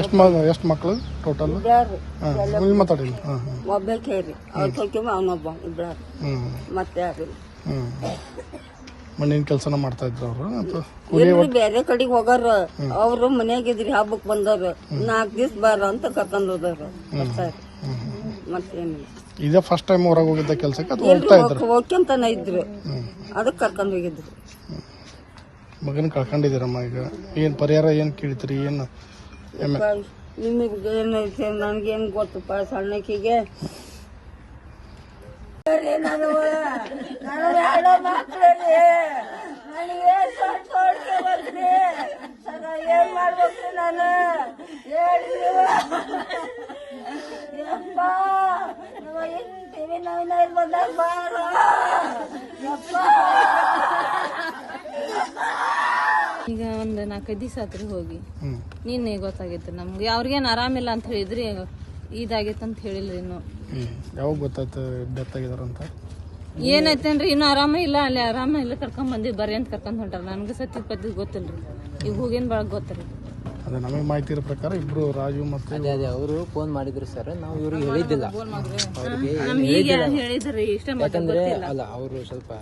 ಎಷ್ಟು ಮಕ್ಕಳು ಟೋಟಲ್? ಮಾತಾಡಿಲ್ಲ. ಒಬ್ಬ ಕೇರಿ ಅವ್ರ ಕಲ್ಕೊಂಬ ಅವನೊಬ್ಬ ಇಬ್ಬರು ಮತ್ತೆ ಯಾರು ಮಣ್ಣಿನ ಕೆಲಸನ ಮಾಡ್ತಾ ಇದ್ರು ಅವರು ಎಲ್ರು ಬೇರೆ ಕಡೆಗೆ ಹೋಗಾರ. ಅವ್ರು ಮನ್ಯಾಗಿದ್ರಿ ಹಬ್ಬಕ್ ಬಂದವ್ರು 4 ದಿವ್ಸ ಬಾರ ಅಂತ ಕರ್ಕೊಂಡ್ ಹೋದವ್ರು. ಮತ್ತೇನಿಲ್ಲ. ಇದೇ ಫಸ್ಟ್ ಟೈಮ್ ಹೊರಗೆ ಹೋಗಿದ್ದ ಕೆಲಸಕ್ಕೆ ಹೋಗ್ಯಂತಾನ ಇದ್ರು ಅದಕ್ಕೆ ಕರ್ಕೊಂಡ್ ಹೋಗಿದ್ರು. ಮಗನ ಕಳ್ಕೊಂಡಿದ್ದೀರಮ್ಮ. ಈಗ ಏನ್ ಪರಿಹಾರ ಏನ್ ಕೇಳ್ತೀರಿ? ಏನು ನಿಮಗೆ ಏನೈತೆ ನನ್ಗೇನ್ ಗೊತ್ತಪ್ಪ. ಸಣ್ಣಕ್ಕಿಗೆ ನಾನು ಎರಡು ಮಕ್ಕಳಲ್ಲಿ ನನಗೆ ಬರ್ತೀನಿ. ಏನ್ ಮಾಡ್ಬೇಕು ನಾನು ಹೇಳಿ ಯಪ್ಪ. ಟಿವಿ ನೈನ್ ಬಂದಾಗ ಬಾರ ಯಪ್ಪ. ಈಗ ಒಂದು 4-5 ದಿವಸ ಆತ್ರಿ ಹೋಗಿ. ನಿನ್ನೆ ಗೊತ್ತಾಗಿತ್ತು ನಮ್ಗೆ. ಅವ್ರಿಗೇನು ಆರಾಮಿಲ್ಲ ಅಂತ ಹೇಳಿದ್ರಿ, ಇದಾಗೈತೆ ಅಂತ ಹೇಳಿಲ್ರಿ. ಇನ್ನು ಯಾವಾಗ ಗೊತ್ತಾಯ್ತು ಡೆತ್ ಆಗಿದಾರಂತ? ಏನೈತೇನ್ರಿ ಇನ್ನು ಆರಾಮ ಇಲ್ಲ. ಅಲ್ಲಿ ಆರಾಮ ಇಲ್ಲ ಕರ್ಕೊಂಡ್ ಬಂದಿ ಬರ್ರಿ ಅಂತ ಕರ್ಕೊಂಡ್ ಹೊಂಟಾರ. ನನ್ಗೆ ಸತ್ಯ ಪದ್ಧತಿ ಗೊತ್ತಿಲ್ರಿ. ಈಗ ಹೋಗೇನ್ ಬಾಳ ಗೊತ್ತರಿ. ಅದೇ ನಮಗೆ ಮಾಹಿತಿ ಇರೋ ಪ್ರಕಾರ ಇಬ್ರು ರಾಜು ಮತ್ತೆ ಅವರು ಫೋನ್ ಮಾಡಿದ್ರು ಸರ್. ನಾವು ಇವ್ರಿಗೆ ಹೇಳಿದ್ದಿಲ್ಲ. ನಮ್ಗೆ ಈಗ ಹೇಳಿದ್ರಿ ಇಷ್ಟ. ಯಾಕಂದ್ರೆ ಅಲ್ಲ ಅವರು ಸ್ವಲ್ಪ